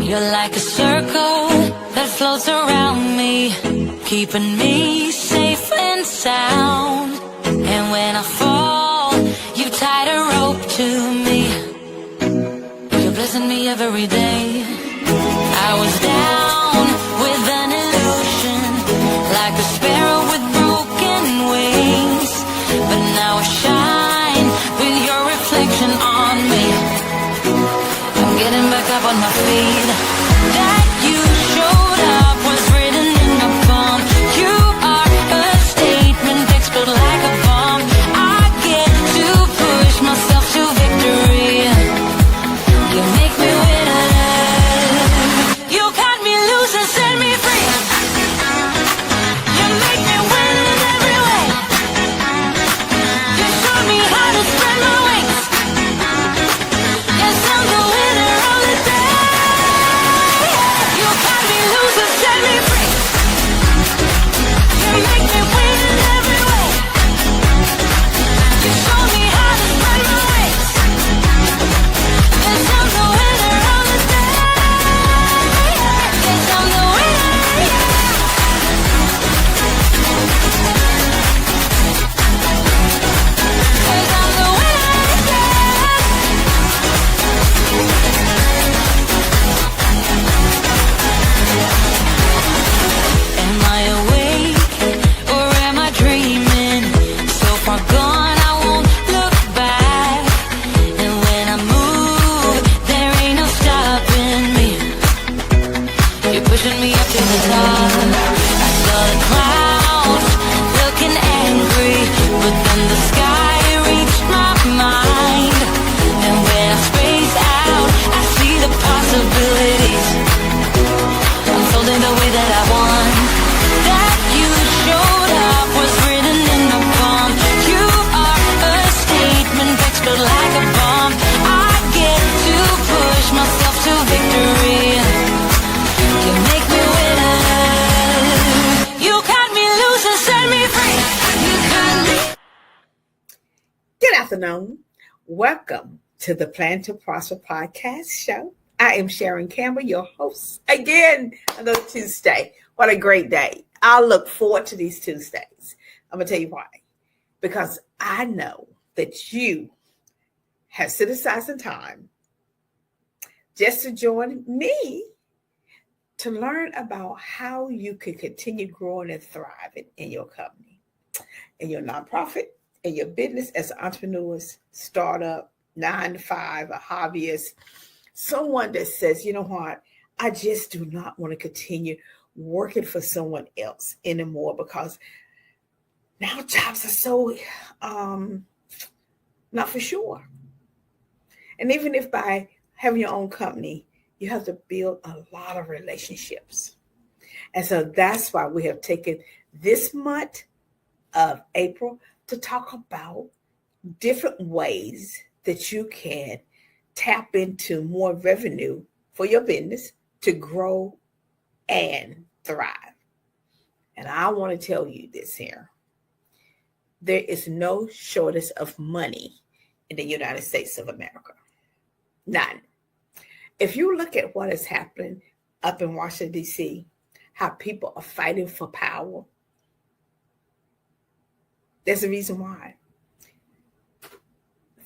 You're like a circle that floats around me, keeping me safe and sound. And when I fall, you tied a rope to me. You're blessing me every day. I was down with an illusion, like a sparrow with broken wings. But now I shine with your reflection on me. I'm getting back up on my feet. That you showed up was written in the palm. You are a statement that explode like a bomb. I get to push myself to victory. You make me winner. You cut me loose and set me free. You make me win in every way. You showed me how to spread my wings. Yes, I'm the winner of the day. You cut me loose and set me free. You make me win in every way. You showed me how to spread my wings. Yes, I'm the winner of the day. Yes, I'm the winner. Yes, I'm the winner. Am I awake or am I dreaming? So far gone, I won't look back. And when I move, there ain't no stopping me. You're pushing me up to the top. I saw the clouds looking angry, but then the sky reached my mind. And when I space out, I see the possibilities. Unfolding the way that I want. That you showed up was written in the palm. You are a statement that explode like a bomb. I get to push myself to victory. You make me winner. You cut me loose and set me free. You cut me. Good afternoon. Welcome to the Plan to Prosper podcast show. I am Sharon Campbell, your host. Again, another Tuesday. What a great day. I look forward to these Tuesdays. I'm going to tell you why. Because I know that you have set aside some time just to join me to learn about how you can continue growing and thriving in your company, in your nonprofit, in your business as entrepreneurs, startup, 9 to 5, a hobbyist, someone that says, you know what, I just do not want to continue working for someone else anymore because now jobs are so not for sure. And even if by having your own company, you have to build a lot of relationships. And so that's why we have taken this month of April to talk about different ways that you can tap into more revenue for your business to grow and thrive. And I want to tell you this here. There is no shortage of money in the United States of America. None. If you look at what is happening up in Washington, D.C., how people are fighting for power, there's a reason why.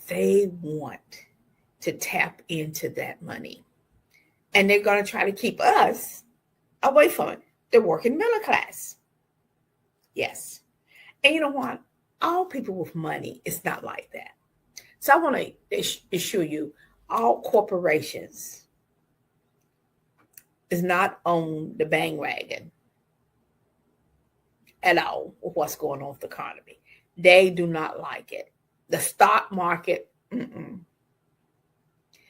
They want to tap into that money. And they're going to try to keep us away from it, the working middle class. Yes. And you know what? All people with money is not like that. So I want to assure you, all corporations is not on the bandwagon at all with what's going on with the economy. They do not like it. The stock market,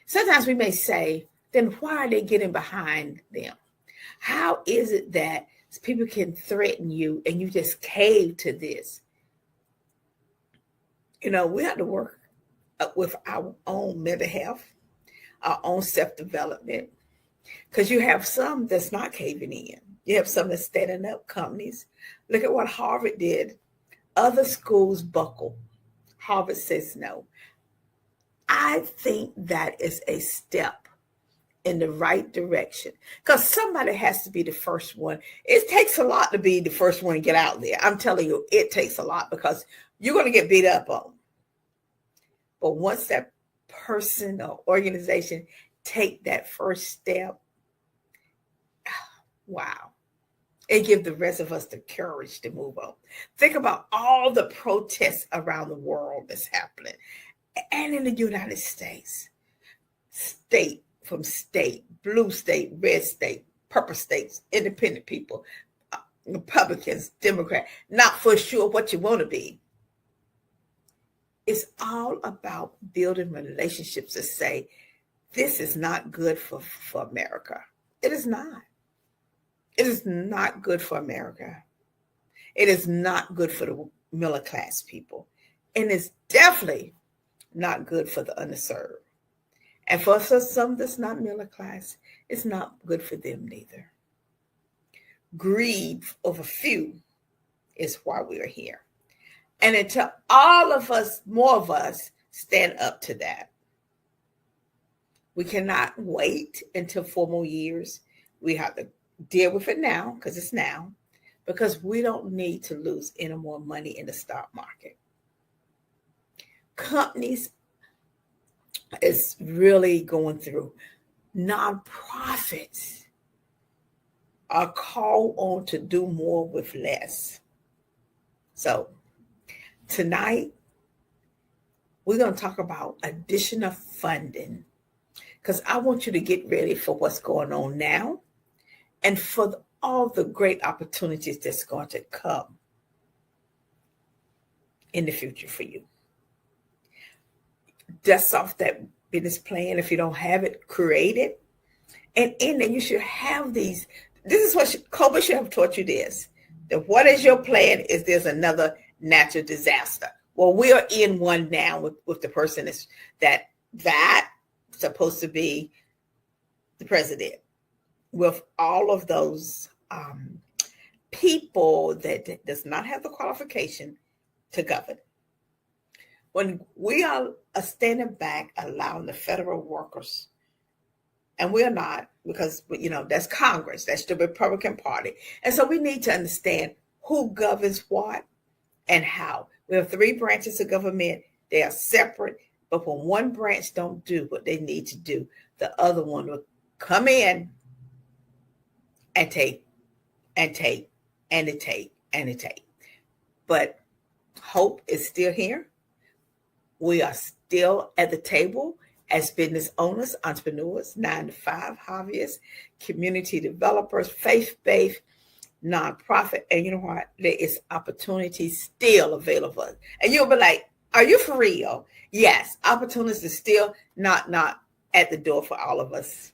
Sometimes we may say, then why are they getting behind them? How is it that people can threaten you and you just cave to this? You know, we have to work with our own mental health, our own self-development, because you have some that's not caving in. You have some that's standing up companies. Look at what Harvard did. Other schools buckle. Harvard says no. I think that is a step in the right direction, because somebody has to be the first one. It takes a lot to be the first one to get out there. I'm telling you, it takes a lot, because you're going to get beat up on. But once that person or organization take that first step, wow, it gives the rest of us the courage to move on. Think about all the protests around the world that's happening, and in the United States, state from state, blue state, red state, purple states, independent people, Republicans, Democrats, not for sure what you want to be. It's all about building relationships to say, this is not good for America. It is not. It is not good for America. It is not good for the middle class people. And it's definitely not good for the underserved. And for some that's not middle class, it's not good for them neither. Greed of a few is why we are here. And until all of us, more of us, stand up to that, we cannot wait until 4 more years. We have to deal with it now, because it's now, because we don't need to lose any more money in the stock market. Companies is really going through. Nonprofits are called on to do more with less. So tonight, we're going to talk about additional funding, because I want you to get ready for what's going on now and for all the great opportunities that's going to come in the future for you. Dust off that business plan. If you don't have it, create it. And in there, you should have these. This is what Kobe should have taught you this. That what is your plan is there's another natural disaster. Well, we are in one now with the person that supposed to be the president, with all of those people that does not have the qualification to govern. When we are standing back, allowing the federal workers, and we're not, because, that's Congress, that's the Republican Party. And so we need to understand who governs what and how. We have 3 branches of government. They are separate, but when one branch don't do what they need to do, the other one will come in and take, and take, and take, and take. But hope is still here. We are still at the table as business owners, entrepreneurs, 9-to-5 hobbyists, community developers, faith-based, nonprofit. And you know what? There is opportunity still available. And you'll be like, are you for real? Yes, opportunities are still not at the door for all of us.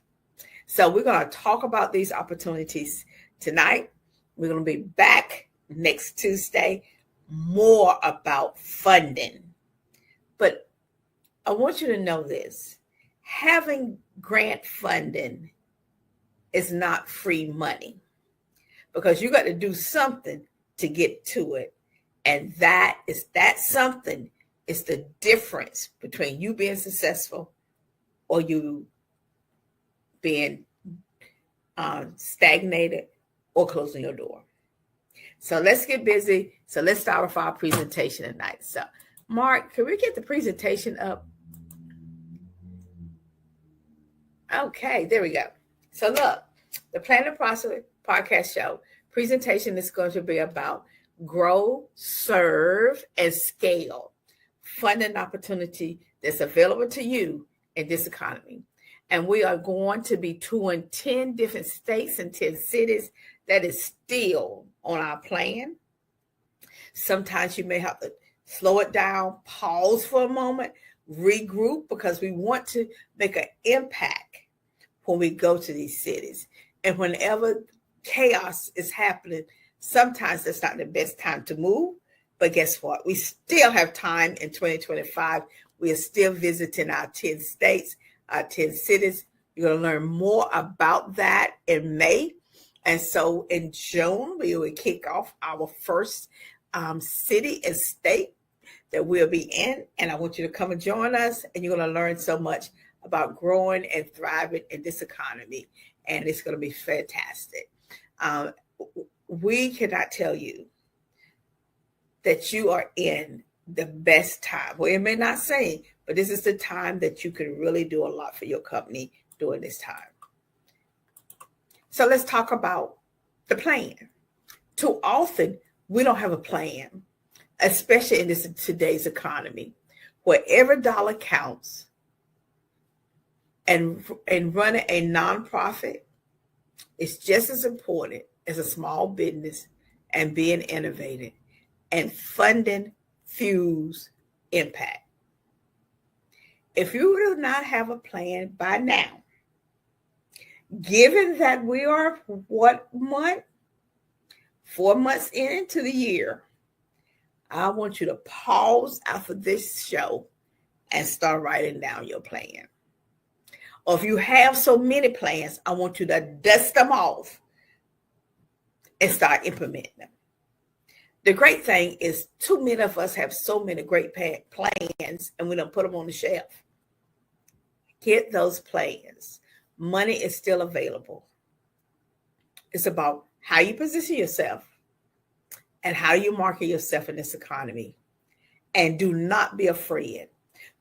So we're going to talk about these opportunities tonight. We're going to be back next Tuesday, more about funding. But I want you to know this. Having grant funding is not free money, because you got to do something to get to it. And that something is the difference between you being successful or you being stagnated or closing your door. So let's get busy. So let's start with our presentation tonight. So Mark, can we get the presentation up? Okay, there we go. So look, the Plan to Prosper podcast show presentation is going to be about grow, serve, and scale funding opportunity that's available to you in this economy. And we are going to be touring 10 different states and 10 cities. That is still on our plan. Sometimes you may have to slow it down, pause for a moment, regroup, because we want to make an impact when we go to these cities. And whenever chaos is happening, sometimes that's not the best time to move. But guess what? We still have time in 2025. We are still visiting our 10 states, our 10 cities. You're going to learn more about that in May. And so in June, we will kick off our first city and state that we'll be in. And I want you to come and join us. And you're going to learn so much about growing and thriving in this economy, and it's going to be fantastic. We cannot tell you that you are in the best time. Well, it may not say, but this is the time that you can really do a lot for your company during this time. So let's talk about the plan. Too often, we don't have a plan, especially in today's economy, where every dollar counts. And running a nonprofit is just as important as a small business and being innovative. And funding fuels impact. If you do not have a plan by now, given that we are 4 months into the year, I want you to pause after this show and start writing down your plan. Or if you have so many plans, I want you to dust them off and start implementing them. The great thing is too many of us have so many great plans and we don't put them on the shelf. Get those plans. Money is still available. It's about how you position yourself and how you market yourself in this economy. And do not be afraid.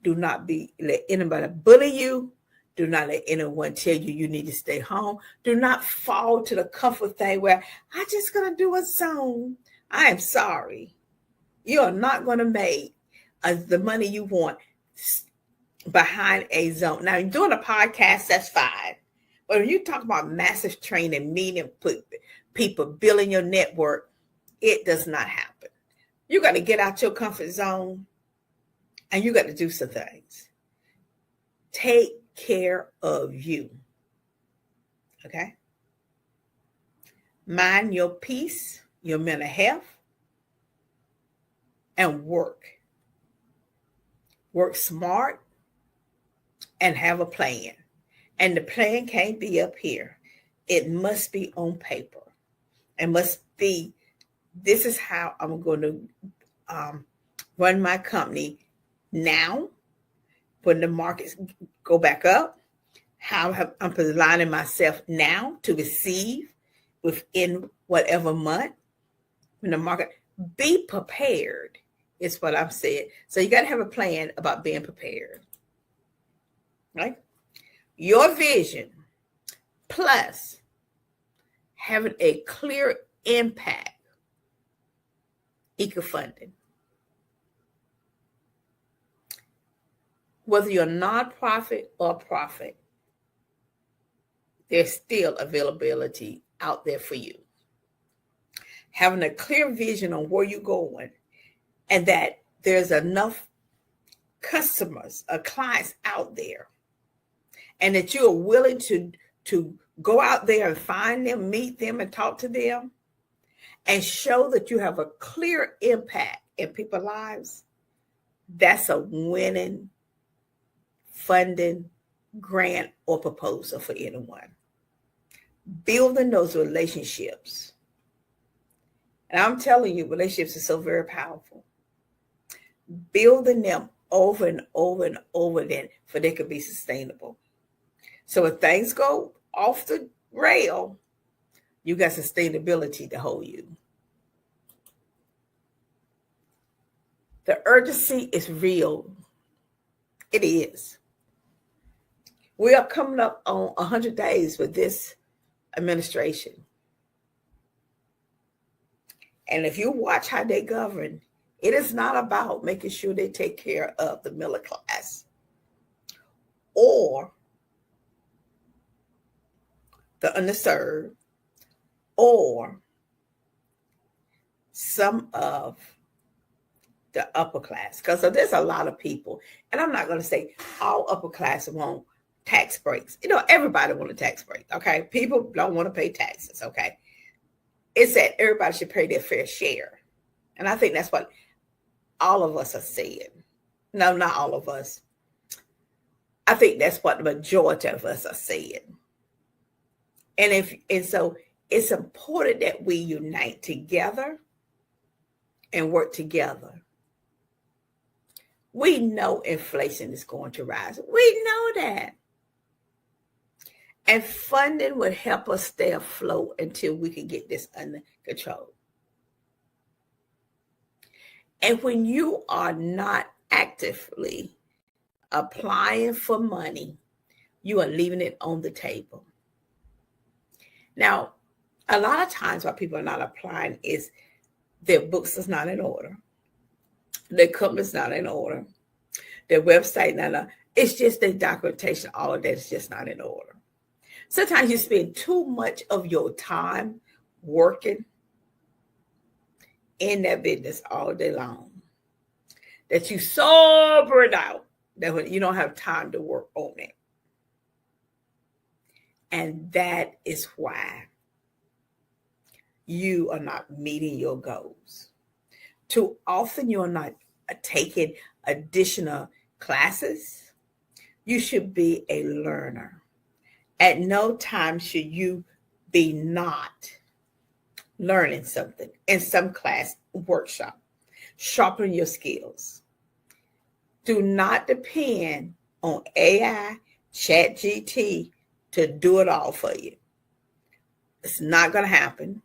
Do not let anybody bully you. Do not let anyone tell you you need to stay home. Do not fall to the comfort thing where I'm just going to do a Zoom. I am sorry. You are not going to make the money you want behind a Zoom. Now, doing a podcast, that's fine. But when you talk about massive training, meeting people, building your network, it does not happen. You got to get out your comfort zone and you got to do some things. Take care of you. Okay? Mind your peace, your mental health, and work. Work smart and have a plan. And the plan can't be up here. It must be on paper. It must be, this is how I'm going to run my company now when the markets go back up. How I'm aligning myself now to receive within whatever month when the market. Be prepared is what I'm saying. So you got to have a plan about being prepared. Right? Your vision plus having a clear impact equal funding. Whether you're a nonprofit or profit, there's still availability out there for you. Having a clear vision on where you're going and that there's enough customers or clients out there and that you're willing to go out there and find them, meet them, and talk to them and show that you have a clear impact in people's lives, that's a winning funding, grant, or proposal for anyone. Building those relationships. And I'm telling you, relationships are so very powerful. Building them over and over and over again for they could be sustainable. So if things go off the rail, you got sustainability to hold you. The urgency is real. It is. We are coming up on 100 days with this administration. And if you watch how they govern, it is not about making sure they take care of the middle class or the underserved or some of the upper class. Because there's a lot of people, and I'm not going to say all upper class want tax breaks. You know, everybody want a tax break, okay? People don't want to pay taxes, okay? It's that everybody should pay their fair share. And I think that's what all of us are saying. No, not all of us. I think that's what the majority of us are saying. And so it's important that we unite together and work together. We know inflation is going to rise. We know that. And funding would help us stay afloat until we can get this under control. And when you are not actively applying for money, you are leaving it on the table. Now, a lot of times why people are not applying is their books is not in order. Their company's not in order. Their website not in order. It's just their documentation, all of that is just not in order. Sometimes you spend too much of your time working in that business all day long that you so burned out that when you don't have time to work on it. And that is why you are not meeting your goals. Too often you are not taking additional classes. You should be a learner. At no time should you be not learning something in some class, workshop. Sharpen your skills. Do not depend on AI, ChatGPT to do it all for you. It's not going to happen.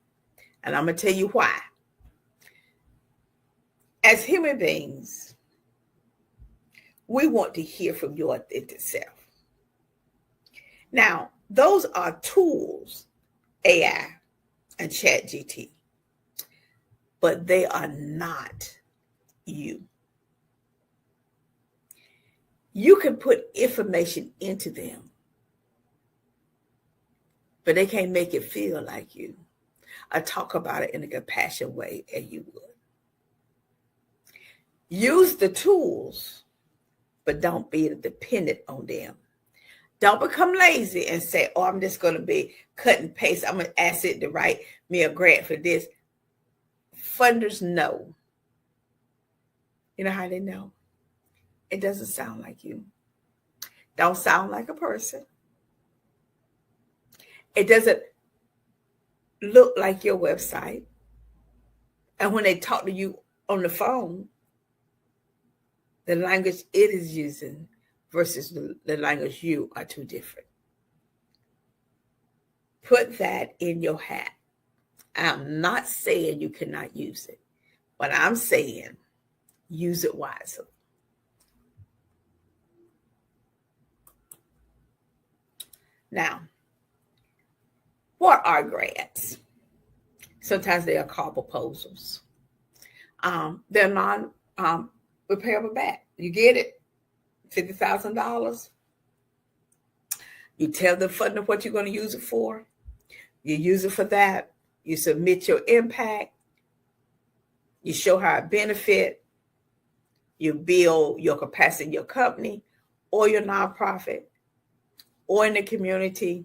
And I'm going to tell you why. As human beings, we want to hear from your authentic self. Now, those are tools, AI and ChatGPT, but they are not you. You can put information into them, but they can't make it feel like you. I talk about it in a compassionate way as you would. Use the tools, but don't be dependent on them. Don't become lazy and say, oh, I'm just going to be cut and paste. I'm going to ask it to write me a grant for this. Funders know. You know how they know? It doesn't sound like you. Don't sound like a person. It doesn't look like your website. And when they talk to you on the phone, the language it is using versus the language you are too different. Put that in your hat. I'm not saying you cannot use it, but I'm saying use it wisely. Now, what are grants? Sometimes they are called proposals. They're non-repayable back. You get it, $50,000. You tell the funder what you're going to use it for. You use it for that. You submit your impact. You show how it benefit. You build your capacity in your company or your nonprofit or in the community,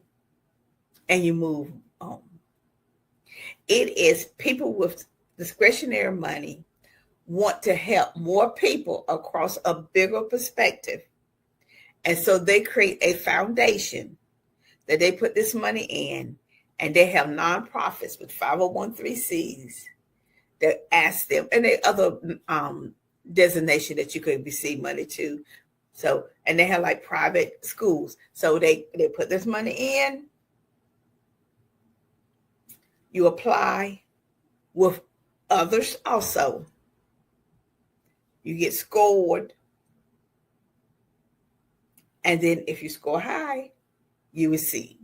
and you move on. It is people with discretionary money want to help more people across a bigger perspective. And so they create a foundation that they put this money in, and they have nonprofits with 501(c)(3)s that ask them, and they other designation that you could receive money to. So, and they have like private schools. So they put this money in. You apply with others also. You get scored. And then if you score high, you receive.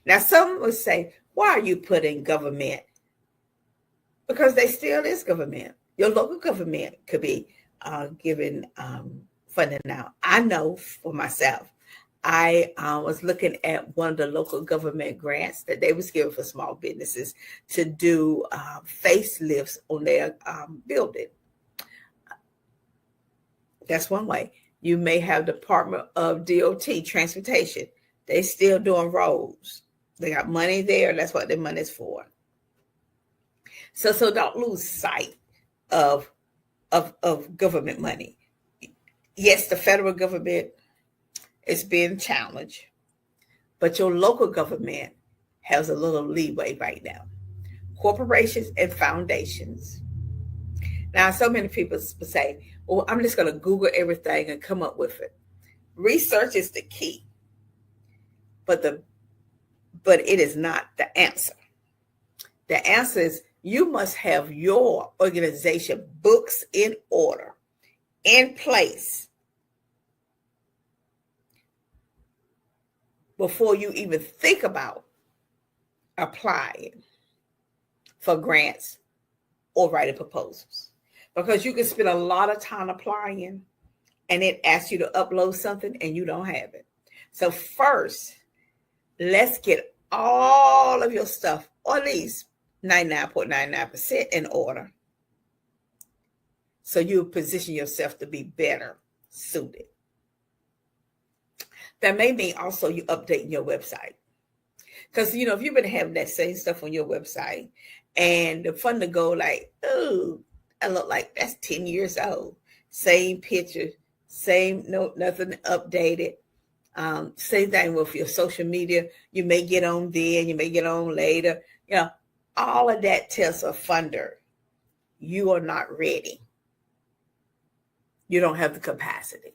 Now, some would say, why are you putting government? Because they still is government. Your local government could be giving funding now. I know for myself, I was looking at one of the local government grants that they was giving for small businesses to do facelifts on their building. That's one way. You may have Department of DOT, transportation. They still doing roads. They got money there. That's what their money is for. So don't lose sight of government money. Yes, the federal government is being challenged, but your local government has a little leeway right now. Corporations and foundations, Now, so many people say, well, I'm just going to Google everything and come up with it. Research is the key, but it is not the answer. The answer is you must have your organization books in order, in place, before you even think about applying for grants or writing proposals. Because you can spend a lot of time applying and it asks you to upload something and you don't have it. So first, let's get all of your stuff, or at least 99.99% in order, so you position yourself to be better suited. That may mean also you updating your website. Because, if you've been having that same stuff on your website and the fun to go like, oh, I look like that's 10 years old. Same picture, same, no, nothing updated. Same thing with your social media. You may get on then, you may get on later. All of that tells a funder you are not ready. You don't have the capacity.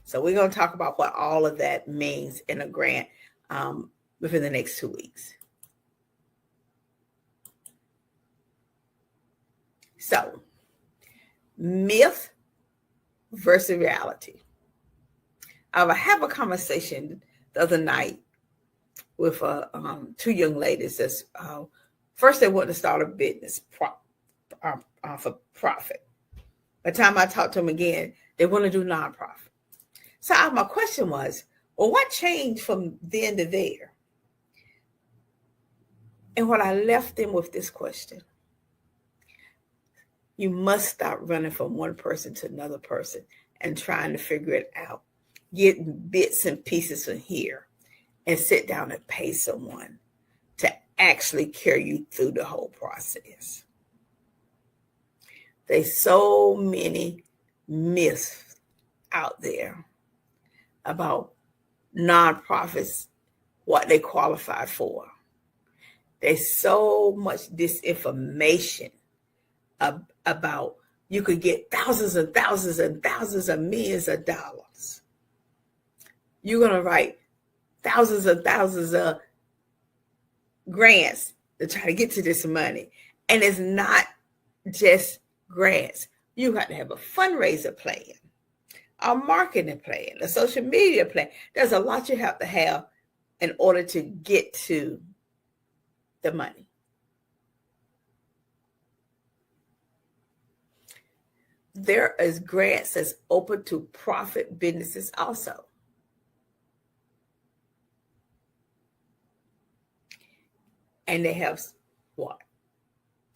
So we're going to talk about what all of that means in a grant within the next 2 weeks. So, myth versus reality. I have a conversation the other night with two young ladies. That's first they wanted to start a business for profit. By the time I talked to them again, they want to do nonprofit. So my question was, well, what changed from then to there? And what I left them with this question: you must stop running from one person to another person and trying to figure it out, getting bits and pieces from here, and sit down and pay someone to actually carry you through the whole process. There's so many myths out there about nonprofits, what they qualify for. There's so much disinformation about you could get thousands and thousands and thousands of millions of dollars. You're going to write thousands and thousands of grants to try to get to this money. And it's not just grants. You got to have a fundraiser plan, a marketing plan, a social media plan. There's a lot you have to have in order to get to the money. There is grants that's open to profit businesses also. And they have what?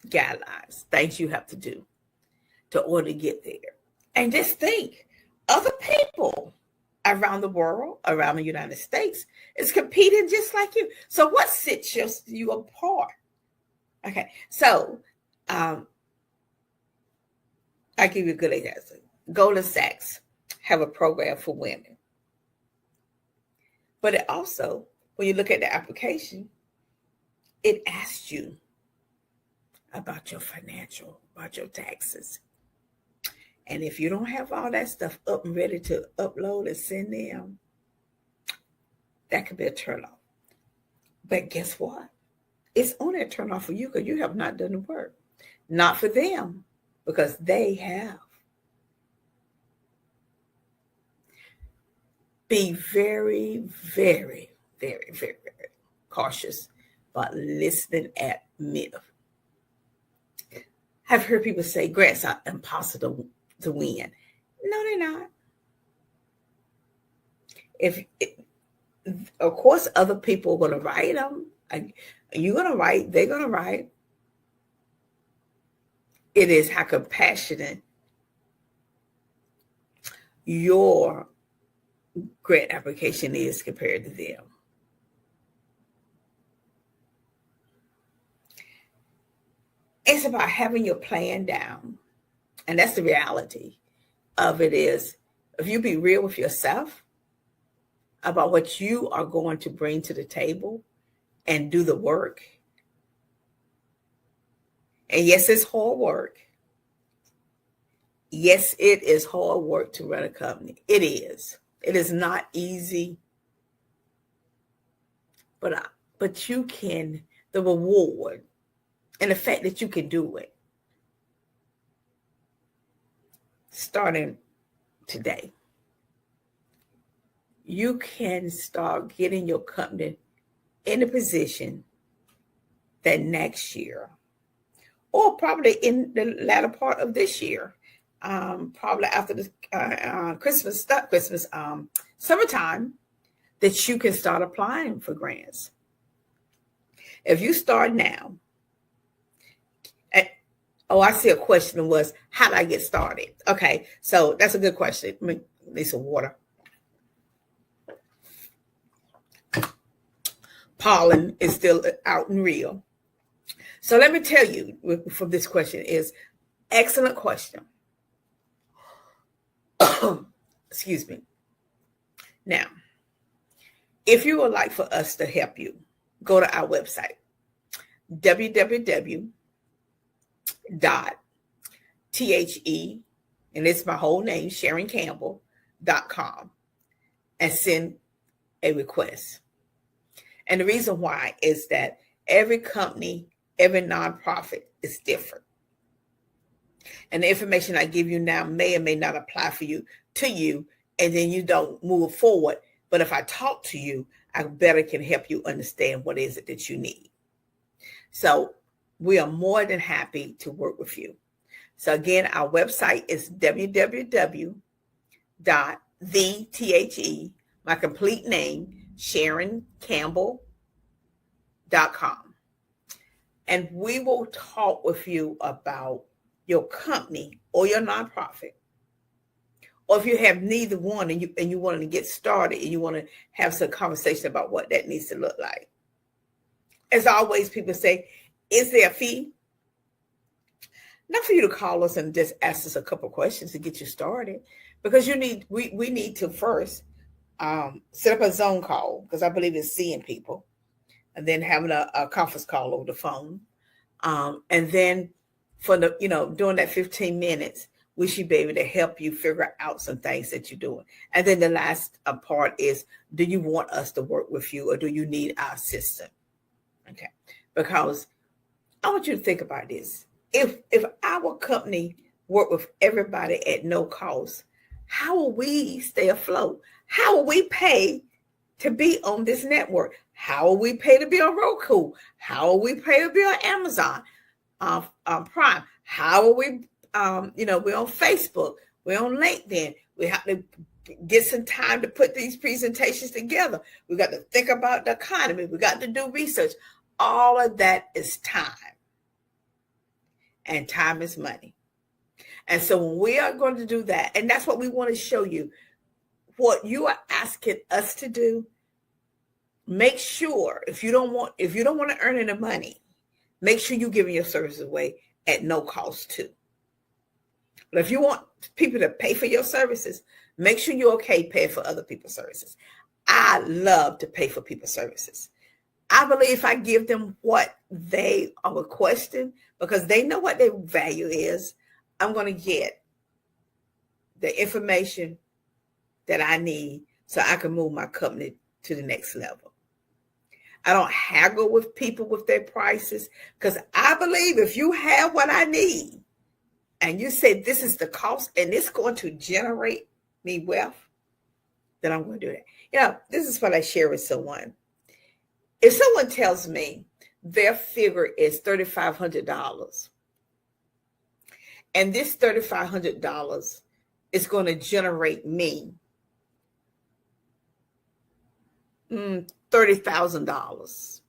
Guidelines, things you have to do to order to get there. And just think, other people around the world, around the United States, is competing just like you. So what sets you apart? Okay, so I'll give you a good example. Goldman Sachs have a program for women. But it also, when you look at the application, it asks you about your financial, about your taxes. And if you don't have all that stuff up and ready to upload and send them, that could be a turnoff. But guess what? It's only a turnoff for you because you have not done the work. Not for them, because they have. Be very, very, very, very, very cautious about listening at myth. I've heard people say grants are impossible to win. No, they're not. Of course, other people are going to write them. You're going to write, they're going to write. It is how compassionate your grant application is compared to them. It's about having your plan down. And that's the reality of it is, if you be real with yourself about what you are going to bring to the table and do the work, And yes, it's hard work. Yes, it is hard work to run a company. It is. It is not easy. But you can, the reward and the fact that you can do it starting today. You can start getting your company in a position that next year, or probably in the latter part of this year, probably after the summertime, that you can start applying for grants. If you start now, I see a question was, how do I get started? Okay, so that's a good question. Let me need some water. Pollen is still out in Rio. So let me tell you from this question is excellent question. Excuse me. Now, if you would like for us to help you, go to our website, www.the, and it's my whole name, SharonCampbell.com, and send a request. And the reason why is that every company, every nonprofit is different. And the information I give you now may or may not apply to you, and then you don't move forward. But if I talk to you, I better can help you understand what is it that you need. So we are more than happy to work with you. So again, our website is www.the, my complete name, SharonCampbell.com. And we will talk with you about your company or your nonprofit. Or if you have neither one and you want to get started and you want to have some conversation about what that needs to look like. As always, people say, is there a fee? Not for you to call us and just ask us a couple of questions to get you started, because we need to first set up a Zoom call, because I believe in seeing people, and then having a conference call over the phone. And then for during that 15 minutes, we should be able to help you figure out some things that you're doing. And then the last part is, do you want us to work with you, or do you need our system? Okay. Because I want you to think about this. If our company worked with everybody at no cost, how will we stay afloat? How will we pay to be on this network? How will we pay to be on Roku? How will we pay to be on Amazon Prime? How will we, we're on Facebook, we're on LinkedIn. We have to get some time to put these presentations together. We got to think about the economy. We got to do research. All of that is time. And time is money. And so when we are going to do that, and that's what we want to show you, what you are asking us to do, make sure if you don't want to earn any money, make sure you're giving your services away at no cost too. But if you want people to pay for your services, make sure you're okay paying for other people's services. I love to pay for people's services. I believe if I give them what they are requesting, because they know what their value is, I'm going to get the information that I need so I can move my company to the next level. I don't haggle with people with their prices, because I believe if you have what I need and you say this is the cost and it's going to generate me wealth, then I'm going to do that. This is what I share with someone. If someone tells me their figure is $3,500, and this $3,500 is going to generate me $30,000,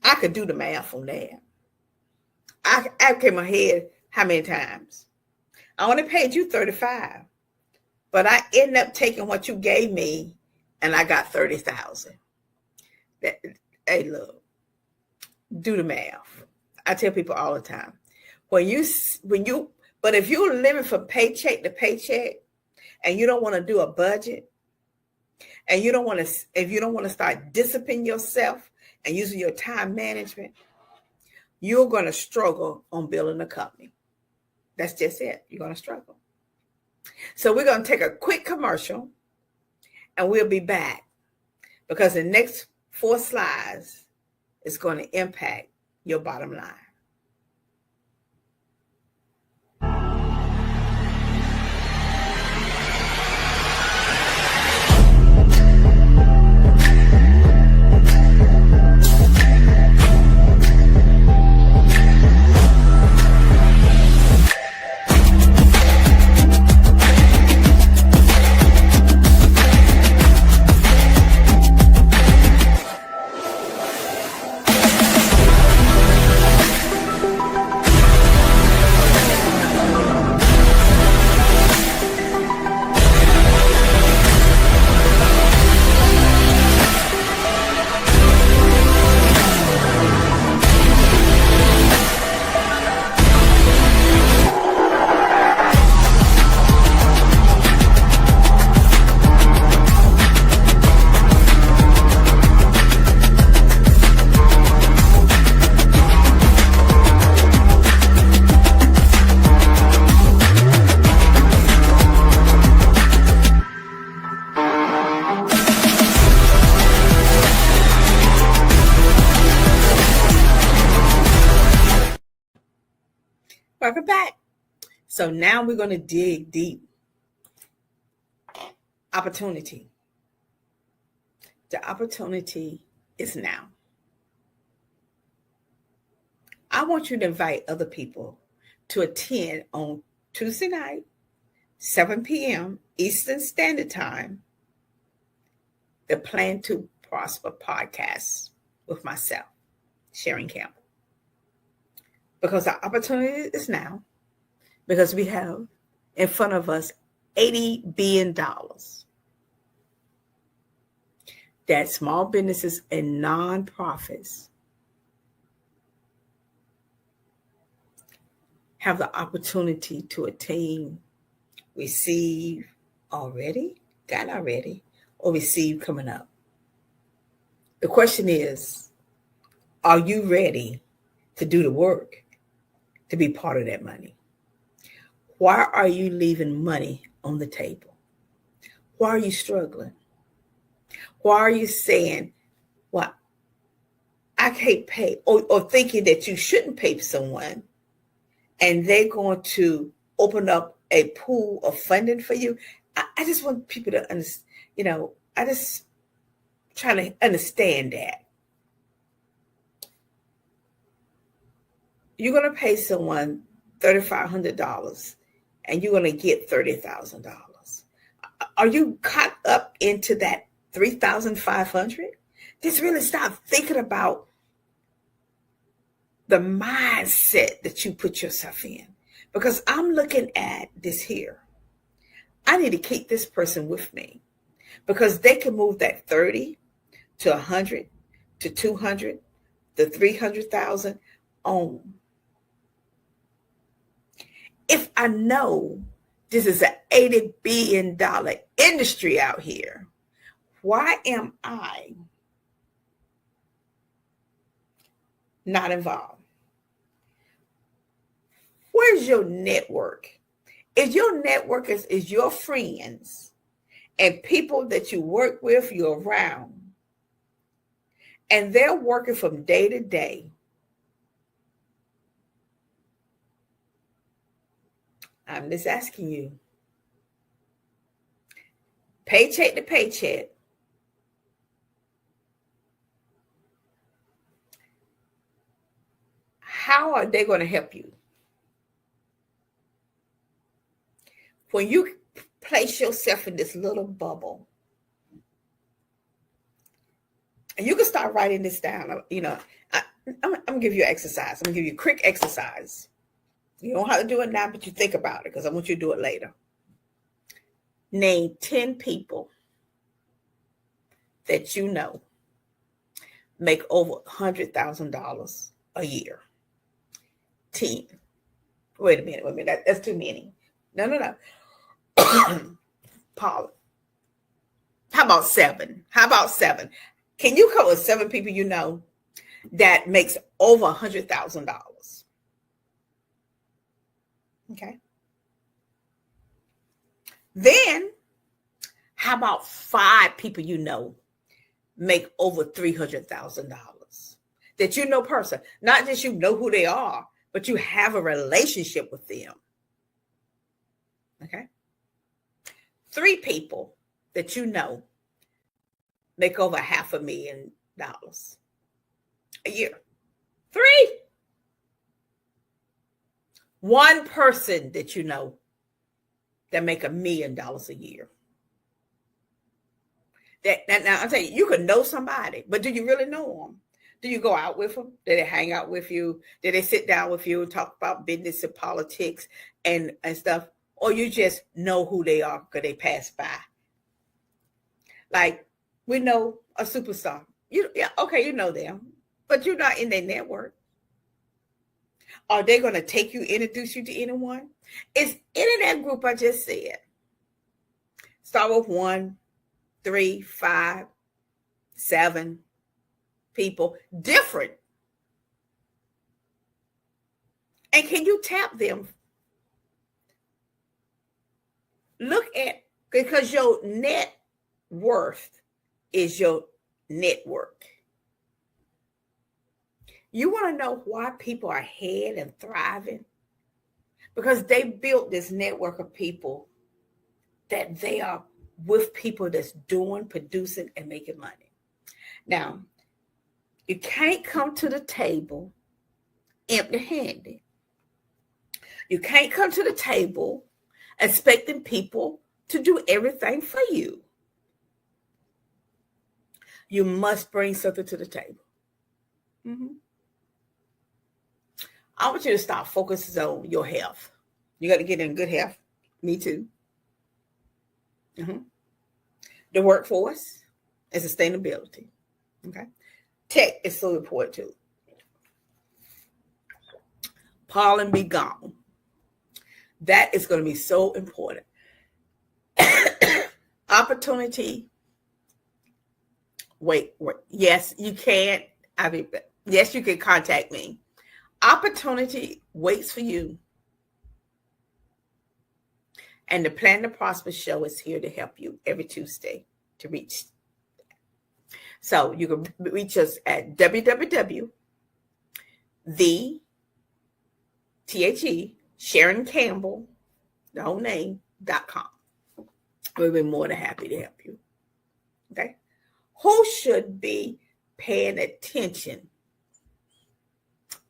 I could do the math on that. I came my head how many times? I only paid you $35,000, but I ended up taking what you gave me, and I got $30,000. Hey, look, do the math. I tell people all the time, but if you're living from paycheck to paycheck and you don't want to do a budget, and if you don't want to start disciplining yourself and using your time management, you're going to struggle on building a company. That's just it. You're going to struggle. So we're going to take a quick commercial and we'll be back because the next 4 slides is going to impact your bottom line. Welcome back. So now we're going to dig deep. Opportunity. The opportunity is now. I want you to invite other people to attend on Tuesday night, 7 p.m. Eastern Standard Time, the Plan to Prosper podcast with myself, Sharon Campbell. Because the opportunity is now, because we have in front of us $80 billion that small businesses and nonprofits have the opportunity to attain, receive already, got already, or receive coming up. The question is, are you ready to do the work to be part of that money? Why are you leaving money on the table? Why are you struggling? Why are you saying, well, I can't pay, or thinking that you shouldn't pay someone and they're going to open up a pool of funding for you? I just want people to understand, I just try to understand that. You're going to pay someone $3,500 and you're going to get $30,000. Are you caught up into that $3,500? Just really stop thinking about the mindset that you put yourself in. Because I'm looking at this here. I need to keep this person with me because they can move that 30 to 100 to 200 to 300,000 on. If I know this is an $80 billion industry out here, why am I not involved? Where's your network? Is your network is your friends and people that you work with, you're around, and they're working from day to day. I'm just asking you, paycheck to paycheck, how are they going to help you? When you place yourself in this little bubble, and you can start writing this down, I'm going to give you an exercise. I'm going to give you a quick exercise. You don't have to do it now, but you think about it because I want you to do it later. Name 10 people that you know make over $100,000 a year. 10. Wait a minute. That's too many. No. Paula. How about 7? Can you come with 7 people you know that makes over $100,000. Okay. Then, how about 5 people you know make over $300,000 that you know person? Not just you know who they are, but you have a relationship with them. Okay. 3 people that you know make over $500,000 a year. 3. 1 person that you know that make $1 million a year. Now I'm telling you, you could know somebody, but do you really know them? Do you go out with them? Do they hang out with you? Do they sit down with you and talk about business and politics and stuff? Or you just know who they are because they pass by? Like, we know a superstar. You know them, but you're not in their network. Are they going to take you, introduce you to anyone? Is any of that group I just said? Start with 1, 3, 5, 7 people, different. And can you tap them? Look at, because your net worth is your network. You want to know why people are ahead and thriving? Because they built this network of people that they are with people that's doing, producing, and making money. Now, you can't come to the table empty-handed. You can't come to the table expecting people to do everything for you. You must bring something to the table. I want you to start focusing on your health. You got to get in good health. Me too. The workforce and sustainability. Okay. Tech is so important too. Pollen be gone. That is going to be so important. Opportunity. Wait. Yes, you can. Yes, you can contact me. Opportunity waits for you. And the Plan to Prosper show is here to help you every Tuesday to reach. So you can reach us at Sharon Campbell, the whole name.com. We'll be more than happy to help you. Okay. Who should be paying attention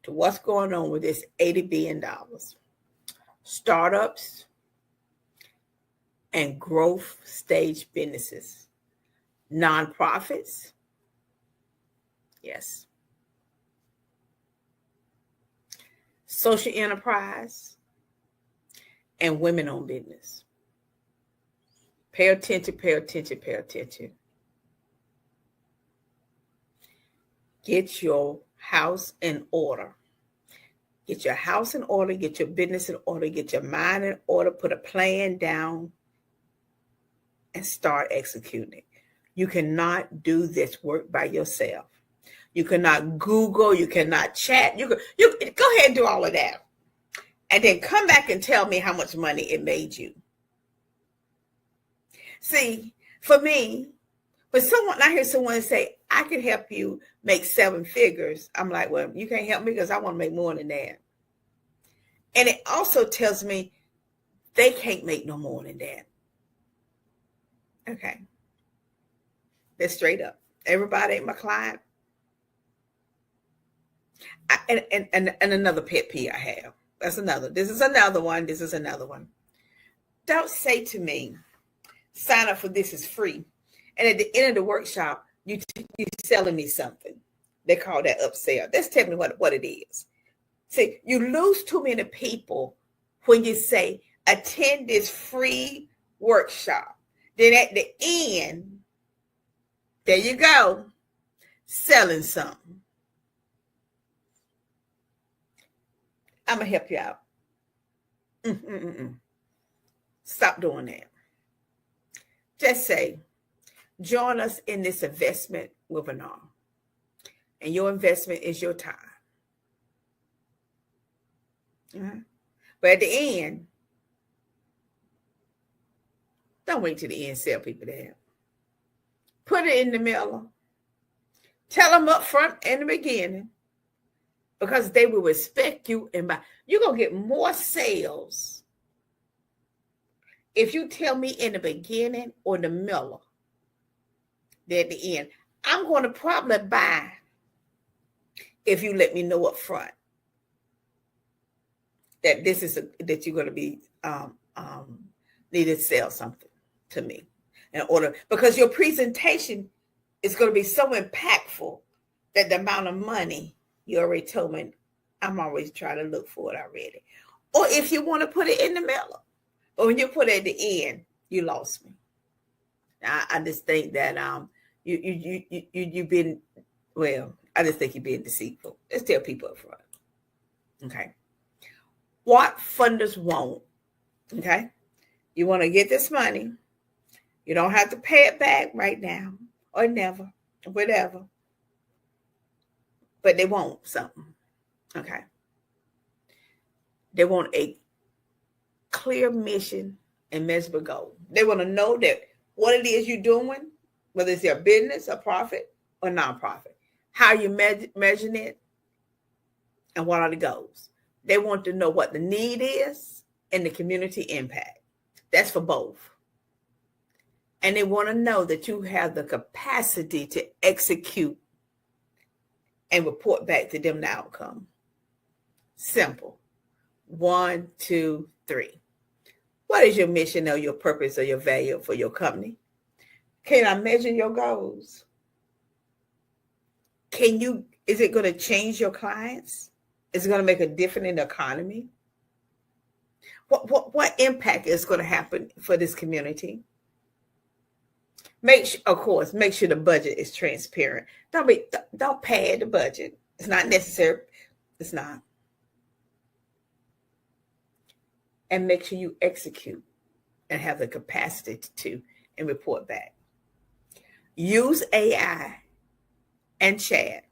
to what's going on with this $80 billion? Startups and growth stage businesses, nonprofits, yes, social enterprise, and women-owned business. Pay attention, pay attention, pay attention. Get your house in order. Get your house in order, get your business in order, get your mind in order, put a plan down, and start executing. You cannot do this work by yourself. You cannot Google, you cannot chat. You go ahead and do all of that. And then come back and tell me how much money it made you. See, for me, when I hear someone say, I can help you make 7 figures, I'm like, well, you can't help me because I want to make more than that. And it also tells me they can't make no more than that. Okay. That's straight up. Everybody ain't my client. And another pet peeve I have. That's another. This is another one. This is another one. Don't say to me, sign up for this is free. And at the end of the workshop, you're selling me something. They call that upsell. That's telling me what it is. See, you lose too many people when you say, attend this free workshop. Then at the end, there you go, selling something. I'm going to help you out. Stop doing that. Just say, join us in this investment webinar. And your investment is your time. Uh-huh. But at the end, don't wait till the end, sell people that. Put it in the middle. Tell them up front in the beginning, because they will respect you and buy. You're going to get more sales if you tell me in the beginning or the middle than at the end. I'm going to probably buy if you let me know up front that this is that you're going to be need to sell something to me in order, because your presentation is going to be so impactful that the amount of money you already told me, I'm always trying to look for it already. Or if you want to put it in the middle, but when you put it at the end, you lost me. I just think that you've been, well, I just think you're being deceitful. Let's tell people up front. Okay. What funders want, okay? You want to get this money. You don't have to pay it back right now or never, whatever. But they want something, okay? They want a clear mission and measurable goal. They want to know that what it is you're doing, whether it's your business, a profit, or nonprofit, how you measuring it, and what are the goals. They want to know what the need is and the community impact. That's for both. And they want to know that you have the capacity to execute and report back to them the outcome. Simple. 1, 2, 3. What is your mission or your purpose or your value for your company? Can I measure your goals? Is it going to change your clients? Is it going to make a difference in the economy? What impact is going to happen for this community? Make sure the budget is transparent. Don't pad the budget. It's not necessary. It's not. And make sure you execute and have the capacity to and report back. Use AI and chat.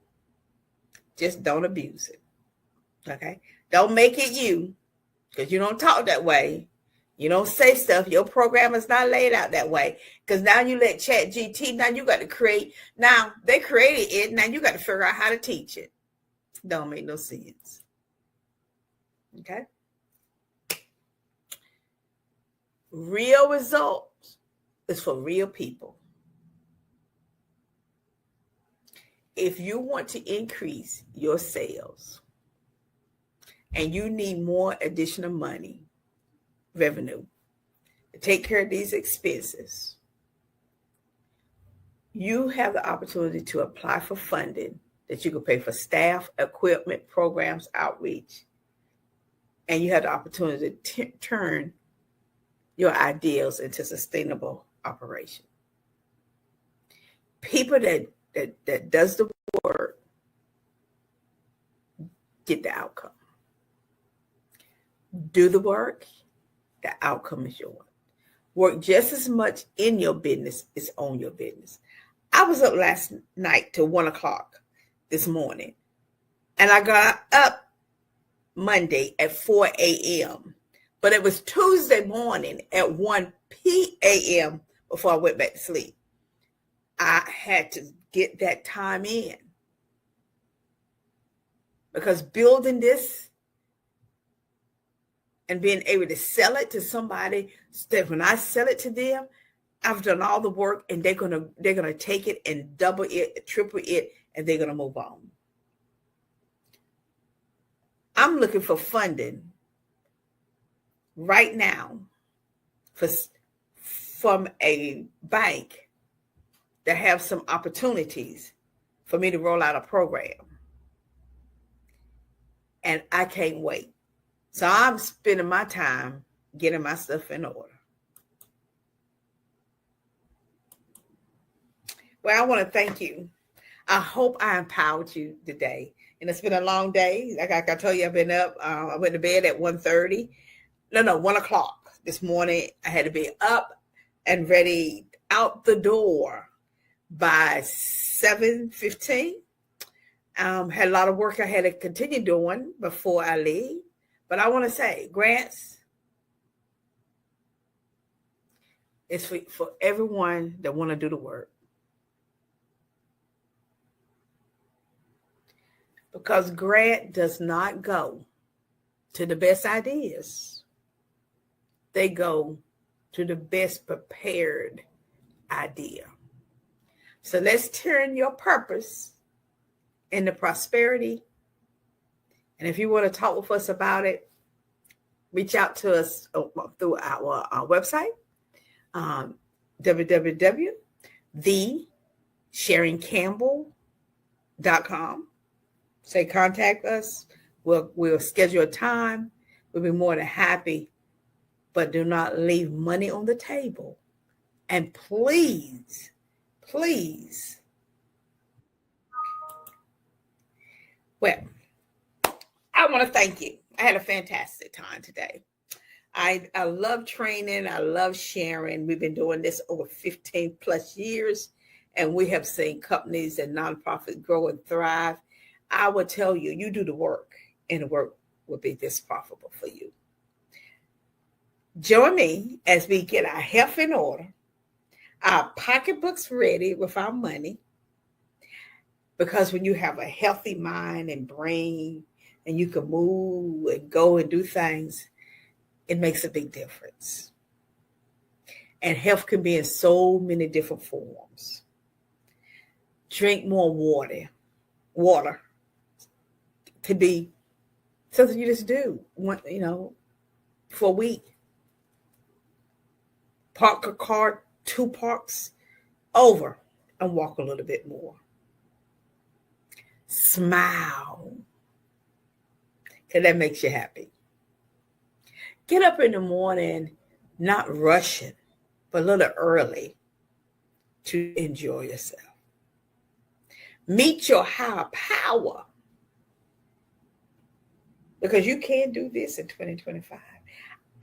Just don't abuse it. Okay? Don't make it you, because you don't talk that way. You don't say stuff. Your program is not laid out that way. Because now you let ChatGPT, now you got to create. Now they created it. Now you got to figure out how to teach it. Don't make no sense. Okay? Real results is for real people. If you want to increase your sales and you need more additional money, revenue, to take care of these expenses, you have the opportunity to apply for funding that you can pay for staff, equipment, programs, outreach, and you have the opportunity to turn your ideals into sustainable operation. People that does the work get the outcome. Do the work, the outcome is yours. Work just as much in your business as on your business. I was up last night till 1 o'clock this morning, and I got up Monday at 4 a.m. But it was Tuesday morning at 1 p.m. before I went back to sleep. I had to get that time in, because building this and being able to sell it to somebody, that when I sell it to them, I've done all the work, and they're gonna take it and double it, triple it, and they're gonna move on. I'm looking for funding right now from a bank that have some opportunities for me to roll out a program. And I can't wait. So I'm spending my time getting my stuff in order. Well, I want to thank you. I hope I empowered you today. And it's been a long day. Like I told you, I've been up. I went to bed at 1:30. 1 o'clock this morning. I had to be up and ready out the door by 7:15. Had a lot of work I had to continue doing before I leave. But I want to say grants is for everyone that want to do the work. Because grant does not go to the best ideas. They go to the best prepared idea. So let's turn your purpose into prosperity. And if you want to talk with us about it, reach out to us through our website, www.thesharingcampbell.com. Say contact us. We'll schedule a time. We'll be more than happy. But do not leave money on the table. And please, well, I want to thank you. I had a fantastic time today. I love training. I love sharing. We've been doing this over 15 plus years, and we have seen companies and nonprofits grow and thrive. I will tell you, you do the work, and the work will be this profitable for you. Join me as we get our health in order, our pocketbooks ready with our money, because when you have a healthy mind and brain and you can move and go and do things, it makes a big difference. And health can be in so many different forms. Drink more water. Water could be something you just do, for a week. Park a car 2 parks over and walk a little bit more. Smile, because that makes you happy. Get up in the morning, not rushing, but a little early to enjoy yourself. Meet your higher power, because you can do this in 2025.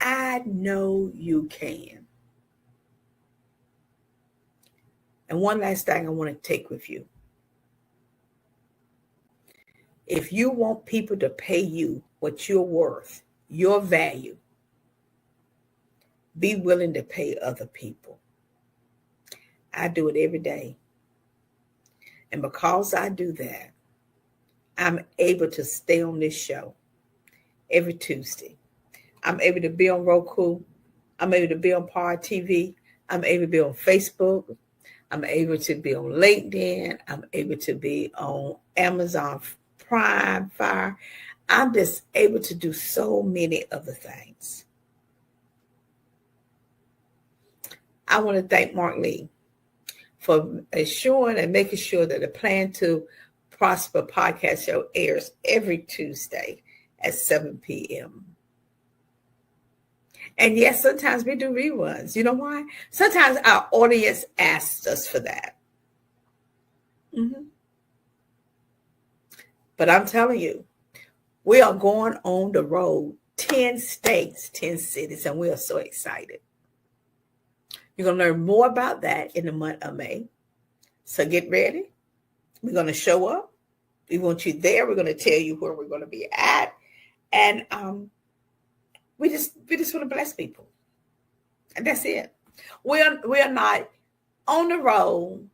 I know you can. And one last thing I want to take with you. If you want people to pay you what you're worth, your value, be willing to pay other people. I do it every day. And because I do that, I'm able to stay on this show every Tuesday. I'm able to be on Roku. I'm able to be on Power TV. I'm able to be on Facebook. I'm able to be on LinkedIn. I'm able to be on Amazon Prime, Fire. I'm just able to do so many other things. I want to thank Mark Lee for assuring and making sure that the Plan to Prosper podcast show airs every Tuesday at 7 p.m. And yes, sometimes we do reruns. You know why? Sometimes our audience asks us for that. But I'm telling you, we are going on the road, 10 states, 10 cities, and we are so excited. You're going to learn more about that in the month of May. So get ready. We're going to show up. We want you there. We're going to tell you where we're going to be at. And we just want to bless people. And that's it. We are not on the road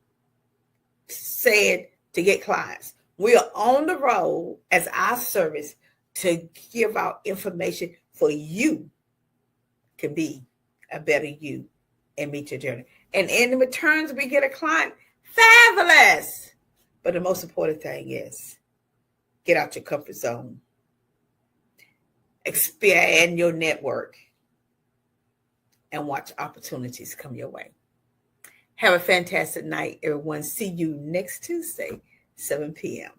saying to get clients. We are on the road as our service to give out information for you to be a better you and meet your journey. And in the returns, we get a client. Fabulous. But the most important thing is get out your comfort zone. Expand your network. And watch opportunities come your way. Have a fantastic night, everyone. See you next Tuesday, 7 p.m.